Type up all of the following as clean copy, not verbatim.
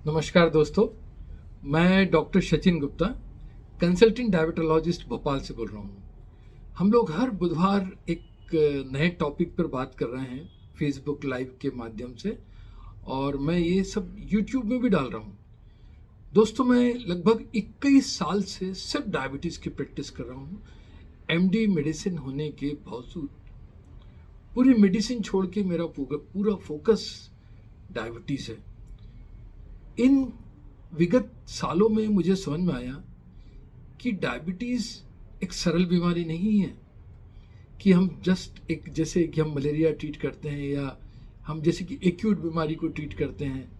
नमस्कार दोस्तों, मैं doctor Sachin Gupta, consultant diabetologist Bhopal से बोल रहा हूँ। हम लोग हर बुधवार एक नए टॉपिक पर बात कर रहे हैं फेसबुक लाइव के माध्यम से, और मैं ये सब यूट्यूब में भी डाल रहा हूँ। दोस्तों, मैं लगभग 21 साल से सिर्फ डायबिटीज़ की प्रैक्टिस कर रहा हूँ। एमडी मेडिसिन होने के बावजूद पूरी मेडिसिन छोड़ के मेरा पूरा फोकस डायबिटीज़ है। इन विगत सालों में मुझे समझ में आया कि डायबिटीज़ एक सरल बीमारी नहीं है कि हम जस्ट एक जैसे कि हम मलेरिया ट्रीट करते हैं या हम जैसे कि एक्यूट बीमारी को ट्रीट करते हैं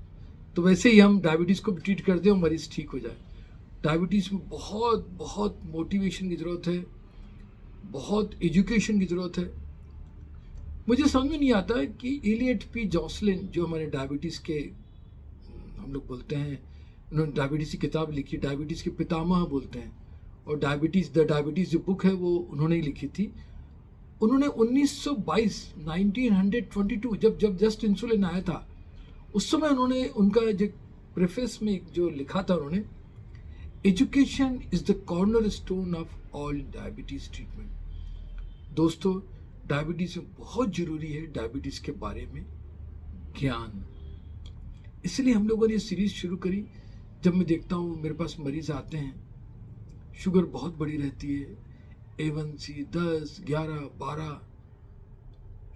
तो वैसे ही हम डायबिटीज़ को भी ट्रीट करते हैं और मरीज़ ठीक हो जाए। डायबिटीज़ में बहुत बहुत मोटिवेशन की ज़रूरत है, बहुत एजुकेशन की ज़रूरत है। मुझे समझ में नहीं आता है कि एलियट पी जॉसलिन, जो हमारे डायबिटीज़ के हम लोग बोलते हैं, उन्होंने डायबिटीज़ की किताब लिखी, डायबिटीज़ के पितामह बोलते हैं, और द डायबिटीज़ जो बुक है वो उन्होंने ही लिखी थी। उन्होंने 1922 जब जस्ट इंसुलिन आया था, उस समय उन्होंने उनका जो प्रेफेस में जो लिखा था, उन्होंने education is the corner stone of all diabetes treatment. दोस्तों, डायबिटीज़ में बहुत ज़रूरी है डायबिटीज़ के बारे में ज्ञान। इसलिए हम लोगों ने ये सीरीज़ शुरू करी। जब मैं देखता हूँ मेरे पास मरीज़ आते हैं, शुगर बहुत बड़ी रहती है, A1C 10, 11, 12,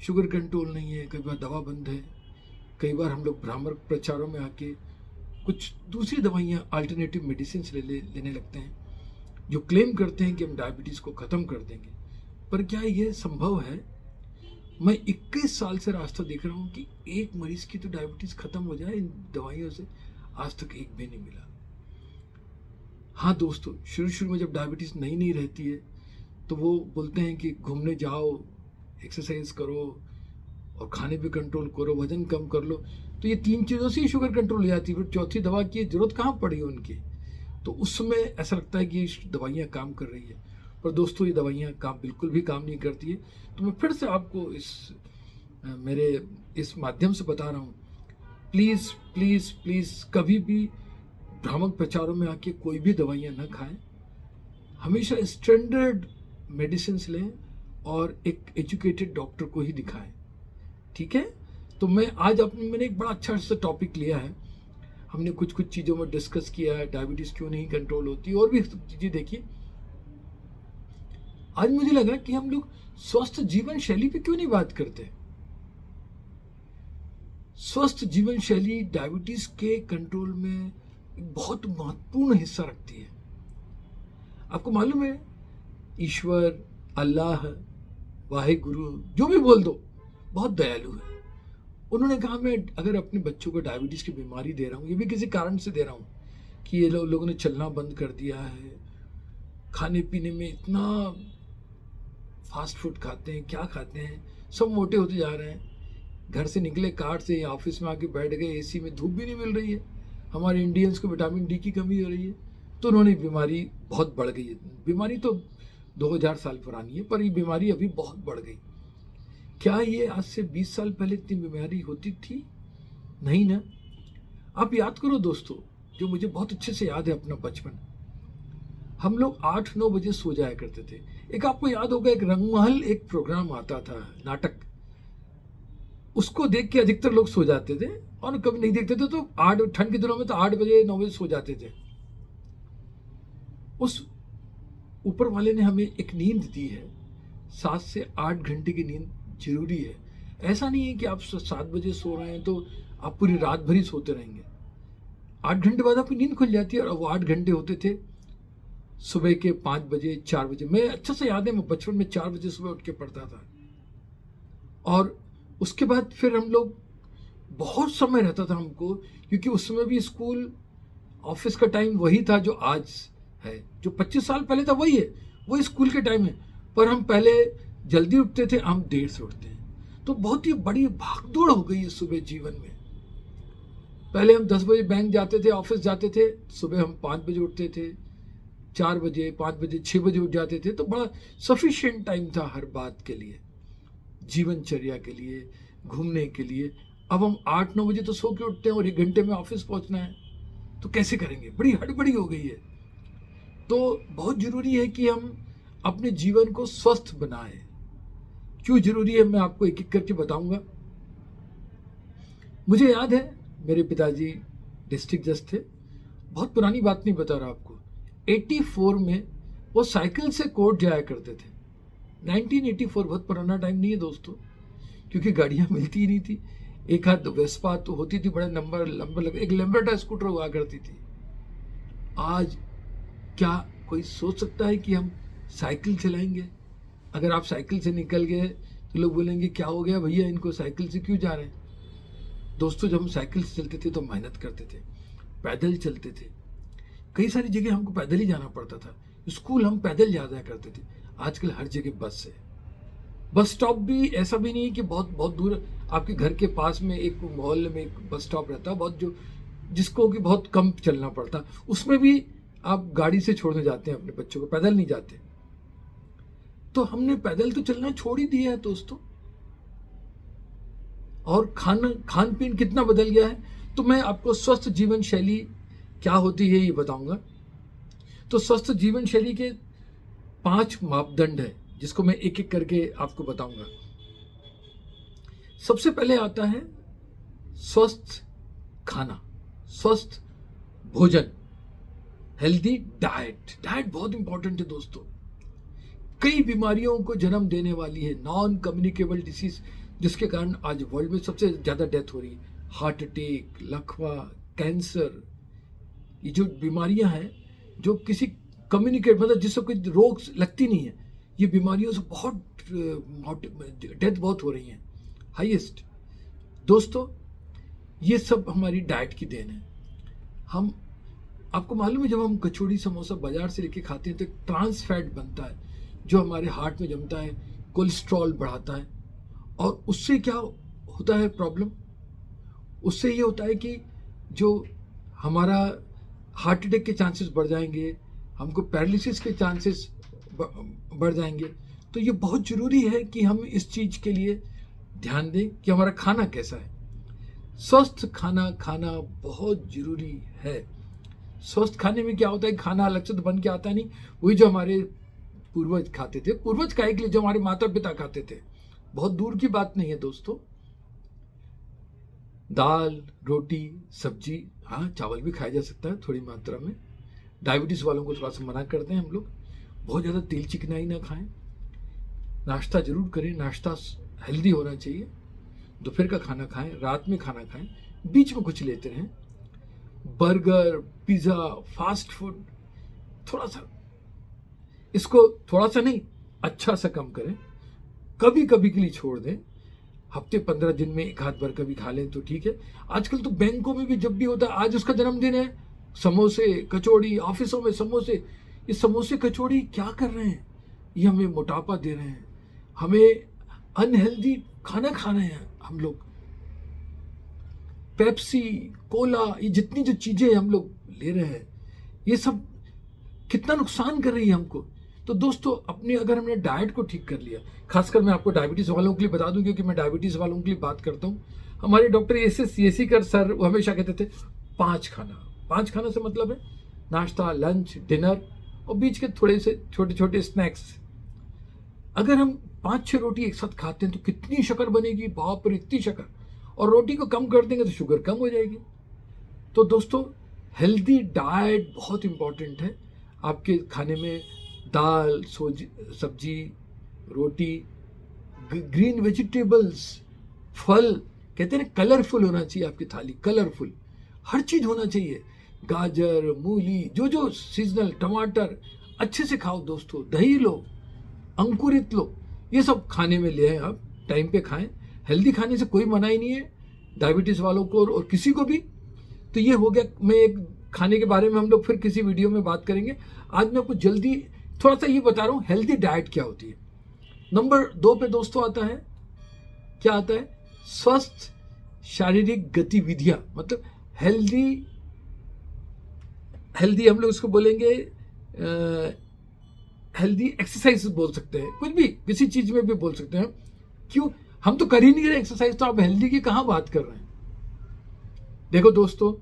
शुगर कंट्रोल नहीं है, कई बार दवा बंद है, कई बार हम लोग भ्रामक प्रचारों में आके कुछ दूसरी दवाइयाँ अल्टरनेटिव मेडिसिन लेने लगते हैं जो क्लेम करते हैं कि हम डायबिटीज़ को ख़त्म कर देंगे। पर क्या ये संभव है? मैं 21 साल से रास्ता देख रहा हूँ कि एक मरीज़ की तो डायबिटीज़ ख़त्म हो जाए इन दवाइयों से, आज तक एक भी नहीं मिला। हाँ दोस्तों, शुरू में जब डायबिटीज़ नई रहती है तो वो बोलते हैं कि घूमने जाओ, एक्सरसाइज करो और खाने पे कंट्रोल करो, वज़न कम कर लो, तो ये 3 चीज़ों से ही शुगर कंट्रोल हो जाती है। फिर चौथी दवा की ज़रूरत कहाँ पड़ी उनकी? तो उस समय ऐसा लगता है कि ये दवाइयाँ काम कर रही है, पर दोस्तों ये दवाइयाँ बिल्कुल भी काम नहीं करती है। तो मैं फिर से आपको मेरे इस माध्यम से बता रहा हूँ, प्लीज़ प्लीज़ प्लीज़ कभी भी भ्रामक प्रचारों में आके कोई भी दवाइयाँ न खाएं। हमेशा स्टैंडर्ड मेडिसिन लें और एक एजुकेटेड डॉक्टर को ही दिखाएं, ठीक है? तो मैंने एक बड़ा अच्छा सा टॉपिक लिया है। हमने कुछ चीज़ों में डिस्कस किया है, डायबिटीज़ क्यों नहीं कंट्रोल होती, और भी चीज़ें देखी। आज मुझे लगा कि हम लोग स्वस्थ जीवन शैली पे क्यों नहीं बात करते। स्वस्थ जीवन शैली डायबिटीज़ के कंट्रोल में एक बहुत महत्वपूर्ण हिस्सा रखती है। आपको मालूम है, ईश्वर, अल्लाह, वाहेगुरु, जो भी बोल दो, बहुत दयालु है। उन्होंने कहा मैं अगर अपने बच्चों को डायबिटीज़ की बीमारी दे रहा हूँ, ये भी किसी कारण से दे रहा हूँ कि ये लोगों ने चलना बंद कर दिया है, खाने पीने में इतना फास्ट फूड खाते हैं, क्या खाते हैं, सब मोटे होते जा रहे हैं। घर से निकले कार से, ऑफिस में आके बैठ गए, एसी में धूप भी नहीं मिल रही है, हमारे इंडियंस को विटामिन डी की कमी हो रही है, तो उन्होंने बीमारी बहुत बढ़ गई है। बीमारी तो 2000 साल पुरानी है, पर ये बीमारी अभी बहुत बढ़ गई। क्या ये आज से 20 साल पहले इतनी बीमारी होती थी? नहीं ना। आप याद करो दोस्तों, जो मुझे बहुत अच्छे से याद है अपना बचपन, हम लोग 8-9 बजे सो जाया करते थे। एक आपको याद होगा, एक रंगमहल एक प्रोग्राम आता था, नाटक, उसको देख के अधिकतर लोग सो जाते थे, और कभी नहीं देखते थे तो ठंड के दिनों में तो 8 बजे 9 बजे सो जाते थे। उस ऊपर वाले ने हमें एक नींद दी है, 7 से 8 घंटे की नींद जरूरी है। ऐसा नहीं है कि आप 7 बजे सो रहे हैं तो आप पूरी रात भर ही सोते रहेंगे। 8 घंटे बाद आपकी नींद खुल जाती है, और वो 8 घंटे होते थे सुबह के 5 बजे 4 बजे। मैं अच्छा से याद है, मैं बचपन में 4 बजे सुबह उठ के पढ़ता था, और उसके बाद फिर हम लोग बहुत समय रहता था हमको, क्योंकि उस समय भी स्कूल ऑफिस का टाइम वही था जो आज है, जो 25 साल पहले था वही है, वही स्कूल के टाइम है, पर हम पहले जल्दी उठते थे, हम देर से उठते हैं। तो बहुत ही बड़ी भागदौड़ हो गई है सुबह जीवन में। पहले हम 10 बजे बैंक जाते थे, ऑफिस जाते थे, सुबह हम 5 बजे उठते थे, 4 बजे 5 बजे 6 बजे उठ जाते थे, तो बड़ा सफिशिएंट टाइम था हर बात के लिए, जीवनचर्या के लिए, घूमने के लिए। अब हम 8-9 बजे तो सो के उठते हैं और 1 घंटे में ऑफिस पहुंचना है। तो कैसे करेंगे, बड़ी हड़बड़ी हो गई है। तो बहुत जरूरी है कि हम अपने जीवन को स्वस्थ बनाएं। क्यों जरूरी है मैं आपको एक एक करके बताऊंगा। मुझे याद है मेरे पिताजी डिस्ट्रिक्ट जज थे, बहुत पुरानी बात नहीं बता रहा आपको, 84 में वो साइकिल से कोर्ट जाया करते थे। 1984 बहुत पुराना टाइम नहीं है दोस्तों, क्योंकि गाड़ियां मिलती ही नहीं थी। एक हाथ वेस्पा तो होती थी, बड़े नंबर लंबे एक लैम्बर्टा स्कूटर हुआ करती थी। आज क्या कोई सोच सकता है कि हम साइकिल चलाएंगे? अगर आप साइकिल से निकल गए तो लोग बोलेंगे क्या हो गया भैया, इनको साइकिल से क्यों जा रहे हैं? दोस्तों, जब हम साइकिल से चलते थे तो मेहनत करते थे, पैदल चलते थे, कई सारी जगह हमको पैदल ही जाना पड़ता था। स्कूल हम पैदल जाया करते थे। आजकल हर जगह बस है। बस स्टॉप भी ऐसा भी नहीं है कि बहुत बहुत दूर, आपके घर के पास में एक मोहल्ले में एक बस स्टॉप रहता है, बहुत जो जिसको कि बहुत कम चलना पड़ता, उसमें भी आप गाड़ी से छोड़ने जाते हैं अपने बच्चों को, पैदल नहीं जाते। तो हमने पैदल तो चलना छोड़ ही दिया है दोस्तों। और खान पीन कितना बदल गया है। तो मैं आपको स्वस्थ जीवन शैली क्या होती है ये बताऊंगा। तो स्वस्थ जीवन शैली के 5 मापदंड है, जिसको मैं एक एक करके आपको बताऊंगा। सबसे पहले आता है स्वस्थ खाना, स्वस्थ भोजन, हेल्दी डाइट। डाइट बहुत इंपॉर्टेंट है दोस्तों। कई बीमारियों को जन्म देने वाली है, नॉन कम्युनिकेबल डिसीज, जिसके कारण आज वर्ल्ड में सबसे ज्यादा डेथ हो रही है। हार्ट अटैक, लकवा, कैंसर, ये जो बीमारियां हैं जो किसी कम्युनिकेट मतलब जिससे कोई रोग लगती नहीं है, ये बीमारियों से बहुत डेथ बहुत हो रही है, हाईएस्ट। दोस्तों, ये सब हमारी डाइट की देन है। हम आपको मालूम है, जब हम कचौड़ी समोसा बाजार से लेके खाते हैं तो ट्रांस फैट बनता है जो हमारे हार्ट में जमता है, कोलेस्ट्रॉल बढ़ाता है। और उससे क्या होता है प्रॉब्लम? उससे ये होता है कि जो हमारा हार्ट अटैक के चांसेस बढ़ जाएंगे, हमको पैरालिसिस के चांसेस बढ़ जाएंगे। तो ये बहुत ज़रूरी है कि हम इस चीज़ के लिए ध्यान दें कि हमारा खाना कैसा है। स्वस्थ खाना खाना बहुत ज़रूरी है। स्वस्थ खाने में क्या होता है, खाना अलग से तो बन के आता नहीं, वही जो हमारे पूर्वज खाते थे। पूर्वज काहे के लिए? जो हमारे माता पिता खाते थे। बहुत दूर की बात नहीं है दोस्तों। दाल, रोटी, सब्जी, हाँ चावल भी खाया जा सकता है थोड़ी मात्रा में। डायबिटीज वालों को थोड़ा सा मना करते हैं हम लोग, बहुत ज़्यादा तेल चिकनाई ना खाएं। नाश्ता जरूर करें, नाश्ता हेल्दी होना चाहिए। दोपहर का खाना खाएं, रात में खाना खाएं, बीच में कुछ लेते रहें। बर्गर, पिज़्ज़ा, फास्ट फूड थोड़ा सा, इसको थोड़ा सा नहीं अच्छा सा कम करें। कभी कभी के लिए छोड़ दें, हफ्ते 15 दिन में एक आध बार कभी खा लें तो ठीक है। आजकल तो बैंकों में भी जब भी होता है, आज उसका जन्मदिन है, समोसे कचौड़ी, ऑफिसों में समोसे। ये समोसे कचौड़ी क्या कर रहे हैं? ये हमें मोटापा दे रहे हैं, हमें अनहेल्दी खाना खा रहे हैं हम लोग। पेप्सी, कोला, ये जितनी जो चीजें हम लोग ले रहे हैं, ये सब कितना नुकसान कर रही है हमको। तो दोस्तों, अपने अगर हमने डाइट को ठीक कर लिया, खासकर मैं आपको डायबिटीज वालों के लिए बता दूं, क्योंकि मैं डायबिटीज वालों के लिए बात करता हूं। हमारे डॉक्टर एस कर सर वो हमेशा कहते थे 5 खाना। 5 खाना से मतलब है नाश्ता, लंच, डिनर और बीच के थोड़े से छोटे छोटे स्नैक्स। अगर हम 5-6 रोटी एक साथ खाते हैं तो कितनी शक्कर बनेगी, बाप रे इतनी शक्कर। और रोटी को कम कर देंगे तो शुगर कम हो जाएगी। तो दोस्तों, हेल्दी डाइट बहुत इंपॉर्टेंट है। आपके खाने में दाल, सब्जी, रोटी, ग्रीन वेजिटेबल्स, फल, कहते हैं कलरफुल होना चाहिए आपकी थाली, कलरफुल हर चीज होना चाहिए। गाजर, मूली, जो जो सीजनल, टमाटर अच्छे से खाओ दोस्तों। दही लो, अंकुरित लो, ये सब खाने में ले आए आप, टाइम पे खाएं। हेल्दी खाने से कोई मना ही नहीं है डायबिटीज वालों को और किसी को भी। तो ये हो गया। मैं एक खाने के बारे में हम लोग फिर किसी वीडियो में बात करेंगे। आज मैं आपको जल्दी थोड़ा सा ये बता रहा हूँ हेल्दी डाइट क्या होती है। नंबर 2 पे दोस्तों आता है, क्या आता है? स्वस्थ शारीरिक गतिविधियां, मतलब हेल्दी हम लोग उसको बोलेंगे हेल्दी एक्सरसाइज बोल सकते हैं, कुछ भी किसी चीज में भी बोल सकते हैं। क्यों? हम तो कर ही नहीं रहे एक्सरसाइज, तो आप हेल्दी की कहां बात कर रहे हैं? देखो दोस्तों,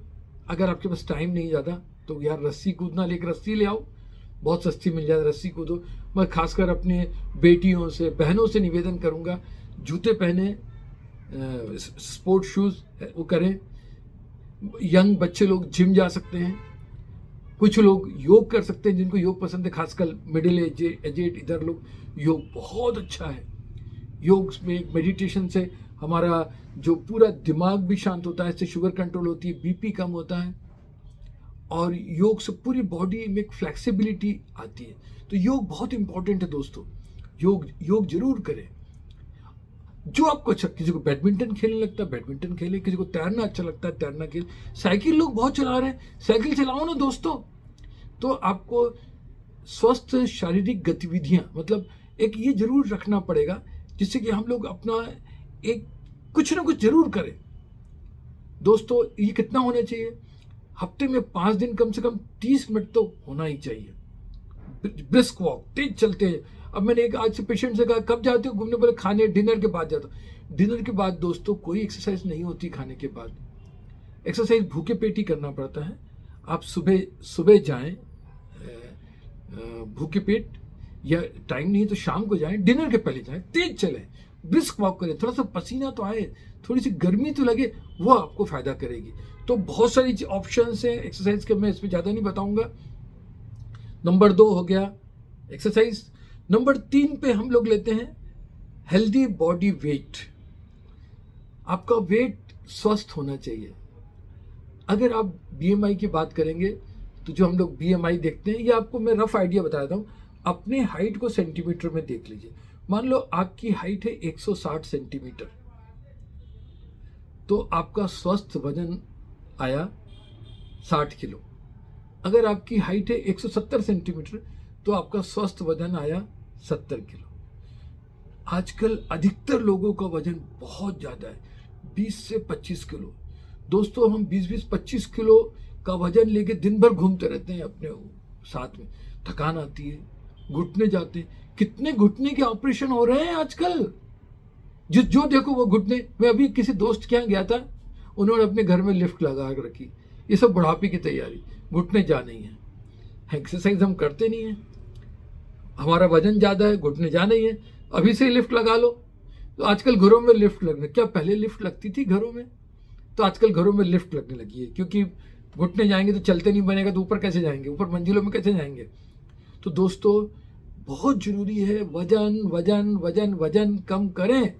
अगर आपके पास टाइम नहीं ज़्यादा तो यार रस्सी कूदना, लेकर रस्सी ले आओ, बहुत सस्ती मिल जाए, रस्सी कूदो। मैं खासकर अपने बेटियों से, बहनों से निवेदन करूँगा, जूते पहने, स्पोर्ट शूज़ वो करें। यंग बच्चे लोग जिम जा सकते हैं, कुछ लोग योग कर सकते हैं जिनको योग पसंद है, खासकर मिडिल एजेड इधर लोग। योग बहुत अच्छा है। योग में मेडिटेशन से हमारा जो पूरा दिमाग भी शांत होता है, इससे शुगर कंट्रोल होती है, बीपी कम होता है, और योग से पूरी बॉडी में एक फ्लेक्सिबिलिटी आती है। तो योग बहुत इंपॉर्टेंट है दोस्तों, योग जरूर करें। जो आपको अच्छा, किसी को बैडमिंटन खेलने लगता है बैडमिंटन खेले, किसी को तैरना अच्छा लगता है तैरना खेले, साइकिल लोग बहुत चला रहे हैं, साइकिल चलाओ ना दोस्तों। तो आपको स्वस्थ शारीरिक गतिविधियां, मतलब एक ये जरूर रखना पड़ेगा जिससे कि हम लोग अपना एक कुछ ना कुछ जरूर करें दोस्तों। ये कितना होना चाहिए, हफ्ते में 5 दिन कम से कम 30 मिनट तो होना ही चाहिए। ब्रिस्क वॉक, तेज चलते हैं। अब मैंने एक आज से पेशेंट से कहा कब जाते हो घूमने, बोले खाने डिनर के बाद जाता हूँ। डिनर के बाद दोस्तों कोई एक्सरसाइज नहीं होती, खाने के बाद एक्सरसाइज भूखे पेट ही करना पड़ता है। आप सुबह जाएं भूखे पेट, या टाइम नहीं तो शाम को जाएं, डिनर के पहले जाएं, तेज चलें, ब्रिस्क वॉक करें, थोड़ा सा पसीना तो आए, थोड़ी सी गर्मी तो लगे, वो आपको फायदा करेगी। तो बहुत सारी ऑप्शंस हैं एक्सरसाइज के, मैं इसमें ज़्यादा नहीं बताऊंगा। नंबर 2 हो गया एक्सरसाइज। नंबर 3 पे हम लोग लेते हैं हेल्दी बॉडी वेट। आपका वेट स्वस्थ होना चाहिए। अगर आप बीएमआई की बात करेंगे तो जो हम लोग बीएमआई देखते हैं, ये आपको मैं रफ आइडिया बता देता हूँ। अपने हाइट को सेंटीमीटर में देख लीजिए। मान लो आपकी हाइट है 160 सेंटीमीटर, तो आपका स्वस्थ वजन आया 60 किलो। अगर आपकी हाइट है 170 सेंटीमीटर तो आपका स्वस्थ वजन आया 70 किलो। आजकल अधिकतर लोगों का वजन बहुत ज़्यादा है, 20 से 25 किलो। दोस्तों हम 20-20, 25 किलो का वजन लेके दिन भर घूमते रहते हैं अपने साथ में, थकान आती है, घुटने जाते हैं। कितने घुटने के ऑपरेशन हो रहे हैं आजकल, जो देखो वो घुटने। मैं अभी किसी दोस्त के यहाँ गया था, उन्होंने अपने घर में लिफ्ट लगा रखी। ये सब बुढ़ापे की तैयारी, घुटने जा नहीं है। एक्सरसाइज हम करते नहीं है, हमारा वजन ज़्यादा है, घुटने जा नहीं है, अभी से ही लिफ्ट लगा लो। तो आजकल घरों में लिफ्ट लगने, क्या पहले लिफ्ट लगती थी घरों में? तो आजकल घरों में लिफ्ट लगने लगी है, क्योंकि घुटने जाएंगे तो चलते नहीं बनेगा, तो ऊपर कैसे जाएंगे, ऊपर मंजिलों में कैसे जाएंगे। तो दोस्तों बहुत जरूरी है वजन वजन वजन वजन कम करें।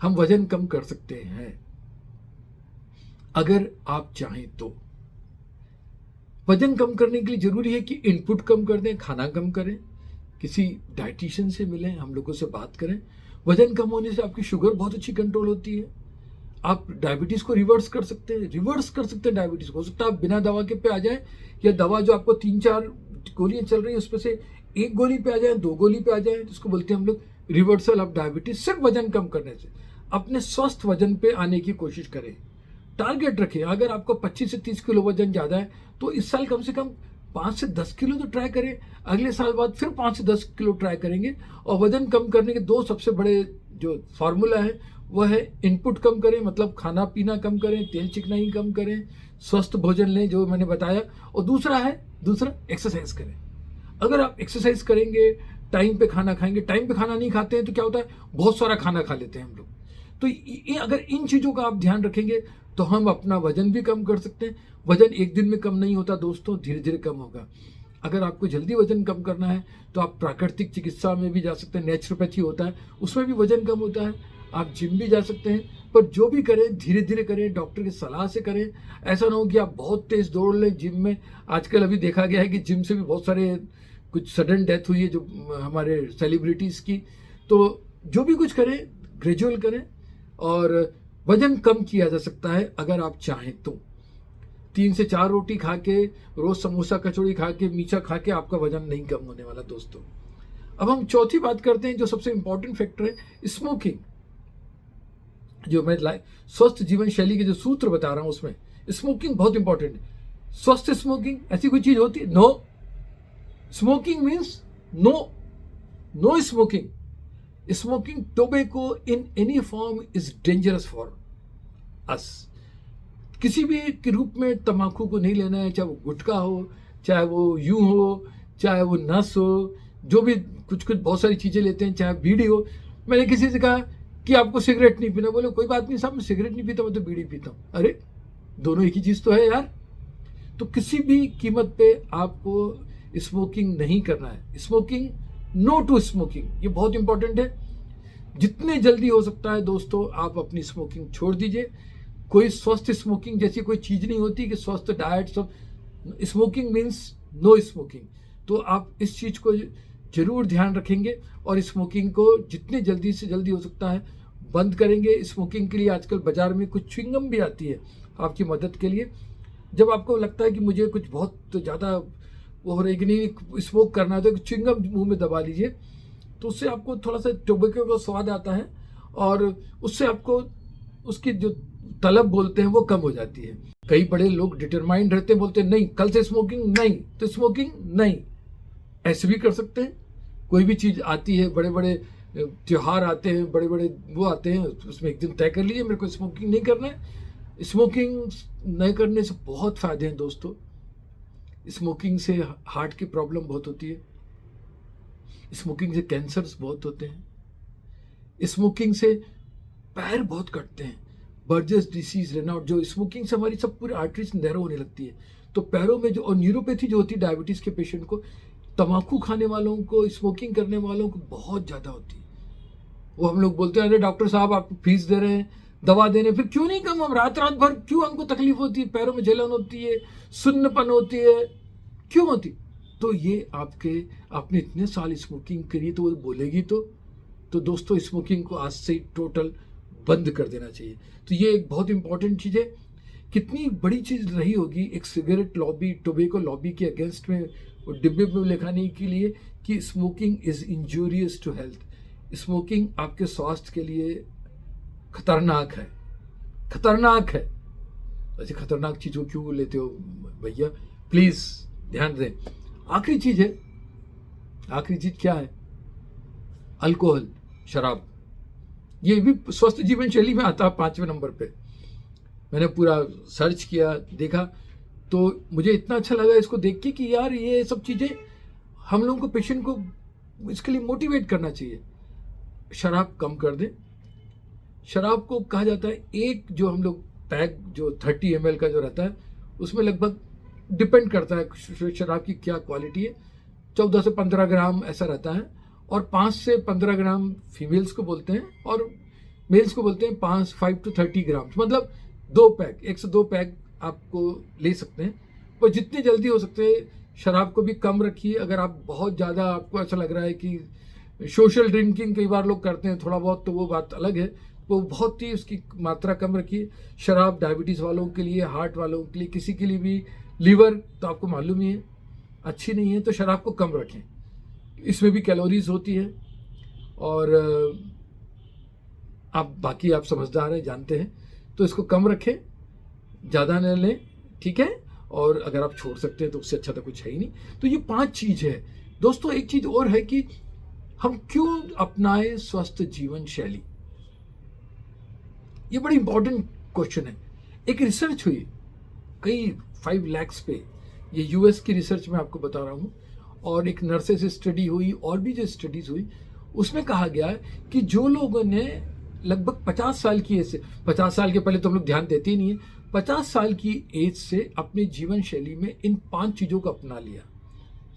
हम वजन कम कर सकते हैं अगर आप चाहें तो। वजन कम करने के लिए जरूरी है कि इनपुट कम कर दें, खाना कम करें, किसी डाइटिशियन से मिलें, हम लोगों से बात करें। वजन कम होने से आपकी शुगर बहुत अच्छी कंट्रोल होती है। आप डायबिटीज को रिवर्स कर सकते हैं, डायबिटीज को। हो सकता है आप बिना दवा के पे आ जाए, या दवा जो आपको 3-4 गोलियां चल रही है उसमें से 1 गोली पे आ जाए, 2 गोली पे आ जाए, जिसको बोलते हैं हम लोग रिवर्सल ऑफ डायबिटीज, सिर्फ वजन कम करने से। अपने स्वस्थ वजन पे आने की कोशिश करें, टारगेट रखें। अगर आपको 25 से 30 किलो वजन ज़्यादा है तो इस साल कम से कम 5 से 10 किलो तो ट्राई करें, अगले साल बाद फिर 5 से 10 किलो ट्राई करेंगे। और वजन कम करने के 2 सबसे बड़े जो फार्मूला है वह है इनपुट कम करें, मतलब खाना पीना कम करें, तेल चिकनाई कम करें, स्वस्थ भोजन लें जो मैंने बताया, और दूसरा एक्सरसाइज करें। अगर आप एक्सरसाइज करेंगे, टाइम पे खाना खाएंगे, टाइम पे खाना नहीं खाते हैं तो क्या होता है, बहुत सारा खाना खा लेते हैं हम लोग। तो अगर इन चीज़ों का आप ध्यान रखेंगे तो हम अपना वजन भी कम कर सकते हैं। वजन एक दिन में कम नहीं होता दोस्तों, धीरे धीरे कम होगा। अगर आपको जल्दी वजन कम करना है तो आप प्राकृतिक चिकित्सा में भी जा सकते हैं, नेचुरोपैथी होता है, उसमें भी वजन कम होता है। आप जिम भी जा सकते हैं, पर जो भी करें धीरे धीरे करें, डॉक्टर की सलाह से करें। ऐसा ना हो कि आप बहुत तेज दौड़ लें जिम में। आजकल अभी देखा गया है कि जिम से भी बहुत सारे कुछ सडन डेथ हुई है जो हमारे सेलिब्रिटीज़ की। तो जो भी कुछ करें ग्रेजुअल करें, और वजन कम किया जा सकता है अगर आप चाहें तो। 3 से 4 रोटी खा के, रोज समोसा कचौड़ी खा के, मीठा खा के आपका वजन नहीं कम होने वाला दोस्तों। अब हम चौथी बात करते हैं जो सबसे इंपॉर्टेंट फैक्टर है, स्मोकिंग। जो मैं स्वस्थ जीवन शैली के जो सूत्र बता रहा हूं उसमें स्मोकिंग बहुत इंपॉर्टेंट है। स्वस्थ स्मोकिंग ऐसी कोई चीज होती है? No. Smoking means no smoking. Smoking tobacco in any form is dangerous for us. किसी भी के रूप में तम्बाकू को नहीं लेना है, चाहे वो गुटखा हो, चाहे वो यूं हो, चाहे वो नस हो, जो भी कुछ कुछ बहुत सारी चीज़ें लेते हैं, चाहे बीड़ी हो। मैंने किसी से कहा कि आपको सिगरेट नहीं पीना, बोले कोई बात नहीं साहब, मैं सिगरेट नहीं पीता, मैं तो बीड़ी पीता हूँ। अरे दोनों एक ही चीज़ तो है यार। तो किसी भी कीमत पे आपको स्मोकिंग नहीं करना है। स्मोकिंग, नो टू स्मोकिंग, ये बहुत इंपॉर्टेंट है। जितने जल्दी हो सकता है दोस्तों आप अपनी स्मोकिंग छोड़ दीजिए। कोई स्वस्थ स्मोकिंग जैसी कोई चीज़ नहीं होती कि स्वस्थ डाइट सब। Smoking means no smoking. तो आप इस चीज़ को जरूर ध्यान रखेंगे और स्मोकिंग को जितने जल्दी से जल्दी हो सकता है बंद करेंगे। स्मोकिंग के लिए आजकल बाजार में कुछ च्युइंगम भी आती है आपकी मदद के लिए। जब आपको लगता है कि मुझे कुछ बहुत ज़्यादा वो हो रहा है कि नहीं स्मोक करना है, तो च्युइंगम मुंह में दबा लीजिए, तो उससे आपको थोड़ा सा टोबैको का स्वाद आता है और उससे आपको उसकी जो तलब बोलते हैं वो कम हो जाती है। कई बड़े लोग डिटरमाइंड रहते हैं, बोलते हैं नहीं कल से स्मोकिंग नहीं, तो स्मोकिंग नहीं। ऐसे भी कर सकते हैं। कोई भी चीज़ आती है, बड़े बड़े त्योहार आते हैं, बड़े बड़े वो आते हैं, उसमें एक दिन तय कर लीजिए मेरे को स्मोकिंग नहीं करना है। स्मोकिंग नहीं करने से बहुत फ़ायदे हैं दोस्तों। स्मोकिंग से हार्ट की प्रॉब्लम बहुत होती है, स्मोकिंग से कैंसर्स बहुत होते हैं, स्मोकिंग से पैर बहुत कटते हैं, बर्जेस डिसीज, रेनाउट। जो स्मोकिंग से हमारी सब पूरी आर्टरीज नैरो होने लगती है, तो पैरों में जो, और न्यूरोपैथी जो होती है डायबिटीज़ के पेशेंट को, तम्बाकू खाने वालों को, स्मोकिंग करने वालों को बहुत ज़्यादा होती है। वो हम लोग बोलते हैं अरे डॉक्टर साहब आप फीस दे रहे हैं, दवा दे रहे हैं, फिर क्यों नहीं कम, हम रात रात भर क्यों हमको तकलीफ होती है, पैरों में जलन होती है, सुन्नपन होती है, क्यों होती? तो ये आपने इतने साल स्मोकिंग करी तो वो बोलेगी तो दोस्तों स्मोकिंग को आज से टोटल बंद कर देना चाहिए। तो ये एक बहुत इंपॉर्टेंट चीज़ है। कितनी बड़ी चीज़ रही होगी एक सिगरेट लॉबी, टोबैको लॉबी के अगेंस्ट में डिब्बे में लिखाने के लिए कि smoking is injurious to health. Smoking आपके स्वास्थ्य के लिए खतरनाक है, खतरनाक है। ऐसी खतरनाक चीज़ को क्यों लेते हो भैया, प्लीज़ ध्यान दें। आखिरी चीज़ है, आखिरी चीज़ क्या है? अल्कोहल, शराब। ये भी स्वस्थ जीवन शैली में आता है 5वें नंबर पे। मैंने पूरा सर्च किया, देखा, तो मुझे इतना अच्छा लगा इसको देख के कि यार ये सब चीज़ें हम लोगों को, पेशेंट को इसके लिए मोटिवेट करना चाहिए। शराब कम कर दें। शराब को कहा जाता है एक जो हम लोग पैक जो 30 ml का जो रहता है, उसमें लगभग डिपेंड करता है शराब की क्या क्वालिटी है, 14 से 15 ग्राम ऐसा रहता है, और 5 से 15 ग्राम फीमेल्स को बोलते हैं और मेल्स को बोलते हैं 5 to 30 ग्राम, मतलब 2 पैक, 1 से 2 पैक आपको ले सकते हैं। और जितनी जल्दी हो सकते हैं शराब को भी कम रखिए। अगर आप बहुत ज़्यादा आपको ऐसा लग रहा है कि सोशल ड्रिंकिंग कई बार लोग करते हैं थोड़ा बहुत, तो वो बात अलग है, वो बहुत ही उसकी मात्रा कम रखिए। शराब डायबिटीज़ वालों के लिए, हार्ट वालों के लिए, किसी के लिए भी, लीवर तो आपको मालूम ही है अच्छी नहीं है, तो शराब को कम रखें। इसमें भी कैलोरीज होती है और आप बाकी आप समझदार हैं, जानते हैं, तो इसको कम रखें, ज़्यादा न लें, ठीक है। और अगर आप छोड़ सकते हैं तो उससे अच्छा तो कुछ है ही नहीं। तो ये 5 चीज़ है दोस्तों। एक चीज़ और है कि हम क्यों अपनाएं स्वस्थ जीवन शैली, ये बड़ी इंपॉर्टेंट क्वेश्चन है। एक रिसर्च हुई कई 5 lakhs पे, ये यूएस की रिसर्च में आपको बता रहा हूँ, और एक नर्सेस स्टडी हुई और भी जो स्टडीज़ हुई, उसमें कहा गया कि जो लोगों ने लगभग 50 साल की एज से, 50 साल के पहले तो हम लोग ध्यान देते ही नहीं है, 50 साल की एज से अपने जीवन शैली में इन 5 चीज़ों को अपना लिया।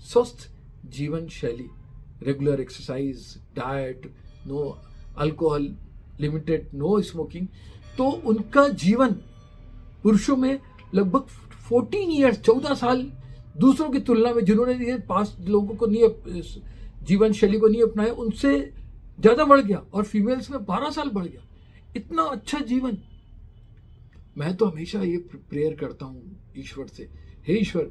स्वस्थ जीवन शैली, regular exercise, diet, no alcohol, limited, no smoking, तो उनका जीवन पुरुषों में लगभग 14 ईयर्स, 14 साल दूसरों की तुलना में जिन्होंने ये 5 लोगों को नहीं, जीवन शैली को नहीं अपनाया, उनसे ज़्यादा बढ़ गया, और फीमेल्स में 12 साल बढ़ गया। इतना अच्छा जीवन। मैं तो हमेशा ये प्रेयर करता हूँ ईश्वर से, हे ईश्वर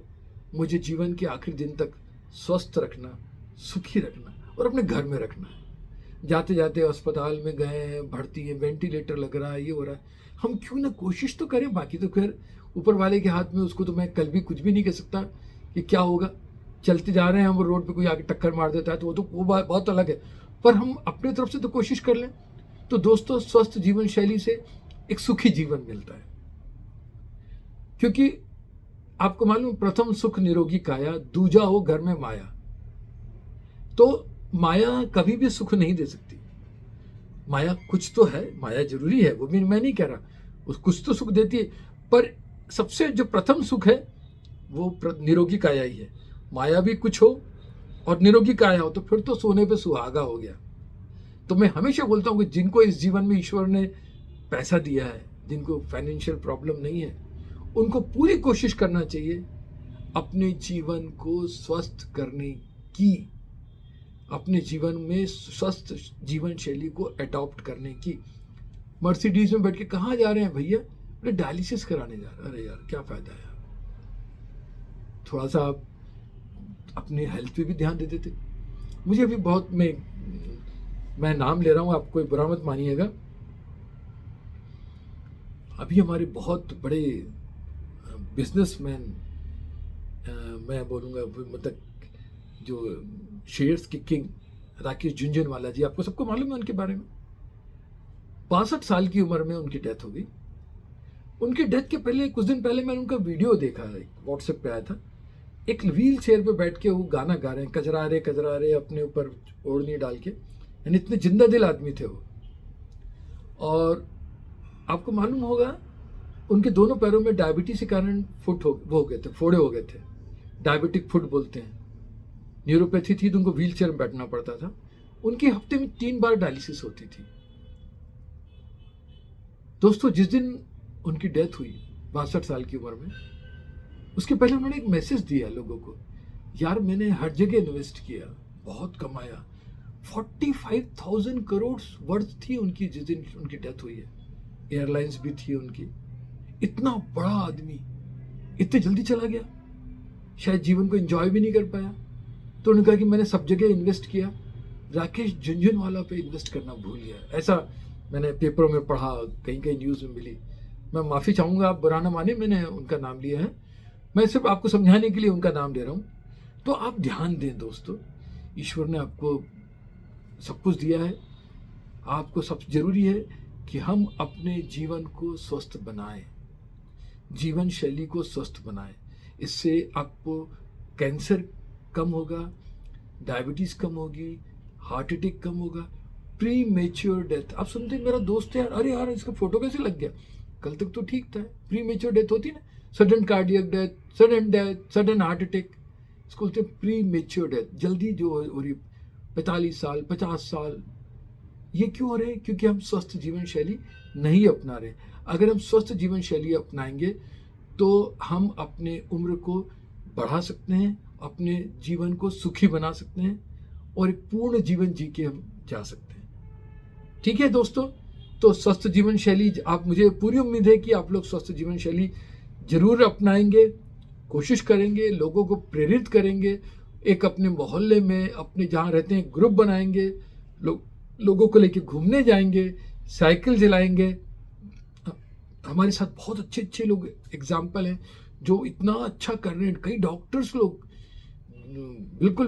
मुझे जीवन के आखिरी दिन तक स्वस्थ रखना, सुखी रखना और अपने घर में रखना है। जाते जाते अस्पताल में गए हैं, भर्ती है, वेंटिलेटर लग रहा है, ये हो रहा है, हम क्यों ना कोशिश तो करें। बाकी तो खैर ऊपर वाले के हाथ में, उसको तो मैं कल भी कुछ भी नहीं कह सकता कि क्या होगा। चलते जा रहे हैं हम, रोड पे कोई आके टक्कर मार देता है तो वो बात बहुत अलग है, पर हम अपनी तरफ से तो कोशिश कर लें। तो दोस्तों स्वस्थ जीवन शैली से एक सुखी जीवन मिलता है। क्योंकि आपको मालूम, प्रथम सुख निरोगी काया, दूजा हो घर में माया। तो माया कभी भी सुख नहीं दे सकती। माया कुछ तो है, माया जरूरी है, वो भी मैं नहीं कह रहा, उस कुछ तो सुख देती है, पर सबसे जो प्रथम सुख है वो निरोगी काया ही है। माया भी कुछ हो और निरोगी काया हो तो फिर तो सोने पे सुहागा हो गया। तो मैं हमेशा बोलता हूँ कि जिनको इस जीवन में ईश्वर ने पैसा दिया है, जिनको फाइनेंशियल प्रॉब्लम नहीं है, उनको पूरी कोशिश करना चाहिए अपने जीवन को स्वस्थ करने की, अपने जीवन में स्वस्थ जीवन शैली को अडॉप्ट करने की। मर्सिडीज में बैठ के कहाँ जा रहे हैं भैया? अरे डायलिसिस कराने जा रहे हैं। अरे यार क्या फायदा है, थोड़ा सा आप अपने हेल्थ पे भी ध्यान दे देते। मुझे अभी बहुत, मैं नाम ले रहा हूँ, आप कोई बुरा मत मानिएगा। अभी हमारे बहुत बड़े बिजनेसमैन, मैं बोलूँगा मतलब जो शेयर्स के किंग राकेश झुनझुनवाला जी, आपको सबको मालूम है उनके बारे में। 62 साल की उम्र में उनकी डेथ हो गई। उनकी डेथ के पहले कुछ दिन पहले मैंने उनका वीडियो देखा, व्हाट्सएप पे आया था। एक व्हील चेयर पे बैठ के वो गाना गा रहे हैं, कजरा रे अपने ऊपर ओढ़नी डाल के, यानी इतने जिंदा दिल आदमी थे वो। और आपको मालूम होगा उनके दोनों पैरों में डायबिटीज के कारण फोड़े हो गए थे। डायबिटिक फुट बोलते हैं। न्यूरोपैथी थी तो उनको व्हील चेयर में बैठना पड़ता था। उनकी हफ्ते में 3 बार डायलिसिस होती थी। दोस्तों, जिस दिन उनकी डेथ हुई 62 साल की उम्र में, उसके पहले उन्होंने एक मैसेज दिया लोगों को, यार मैंने हर जगह इन्वेस्ट किया, बहुत कमाया, 45,000 करोड़ वर्थ थी उनकी जिस दिन उनकी डेथ हुई है। एयरलाइंस भी थी उनकी। इतना बड़ा आदमी इतने जल्दी चला गया, शायद जीवन को एंजॉय भी नहीं कर पाया। तो उन्होंने कहा कि मैंने सब जगह इन्वेस्ट किया, राकेश झुनझुनवाला पे इन्वेस्ट करना भूल गया। ऐसा मैंने पेपरों में पढ़ा, कहीं कहीं न्यूज़ में मिली। मैं माफ़ी चाहूँगा, आप बुरा ना माने, मैंने उनका नाम लिया है, मैं सिर्फ आपको समझाने के लिए उनका नाम ले रहा हूँ। तो आप ध्यान दें दोस्तों, ईश्वर ने आपको सब कुछ दिया है। आपको सब जरूरी है कि हम अपने जीवन को स्वस्थ बनाएं, जीवन शैली को स्वस्थ बनाएं। इससे आपको कैंसर कम होगा, डायबिटीज़ कम होगी, हार्ट अटैक कम होगा, प्री मेच्योर डेथ। आप सुनते हैं, मेरा दोस्त है यार, अरे यार इसका फोटो कैसे लग गया, कल तक तो ठीक था। प्री मेच्योर डेथ होती ना, sudden cardiac death, sudden heart attack, इसको बोलते हैं प्री मेच्योर डेथ। जल्दी जो हो रही, 45 साल 50 साल, ये क्यों हो रहे हैं? क्योंकि हम स्वस्थ जीवन शैली नहीं अपना रहे। अगर हम स्वस्थ जीवन शैली अपनाएंगे तो हम अपने उम्र को बढ़ा सकते हैं, अपने जीवन को सुखी बना सकते हैं और एक पूर्ण जीवन जी के हम जा सकते हैं। ठीक है दोस्तों, तो स्वस्थ जीवन शैली, आप, मुझे पूरी उम्मीद है कि आप लोग स्वस्थ जीवन शैली जरूर अपनाएंगे, कोशिश करेंगे, लोगों को प्रेरित करेंगे, एक अपने मोहल्ले में, अपने जहाँ रहते हैं ग्रुप बनाएंगे, लोगों को लेके घूमने जाएंगे, साइकिल चलाएंगे। हमारे साथ बहुत अच्छे अच्छे लोग एग्जाम्पल हैं जो इतना अच्छा कर रहे हैं। कई डॉक्टर्स लोग बिल्कुल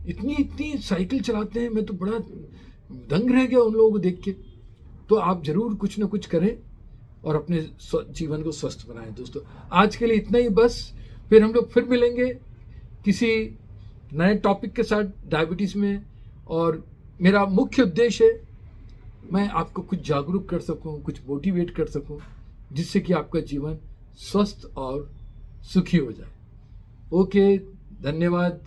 इतनी साइकिल चलाते हैं, मैं तो बड़ा दंग रह गया उन लोगों को देख के। तो आप जरूर कुछ ना कुछ करें और अपने जीवन को स्वस्थ बनाएं। दोस्तों, आज के लिए इतना ही बस, फिर हम लोग फिर मिलेंगे किसी नए टॉपिक के साथ डायबिटीज़ में। और मेरा मुख्य उद्देश्य है मैं आपको कुछ जागरूक कर सकूं, कुछ मोटिवेट कर सकूं, जिससे कि आपका जीवन स्वस्थ और सुखी हो जाए। ओके, धन्यवाद।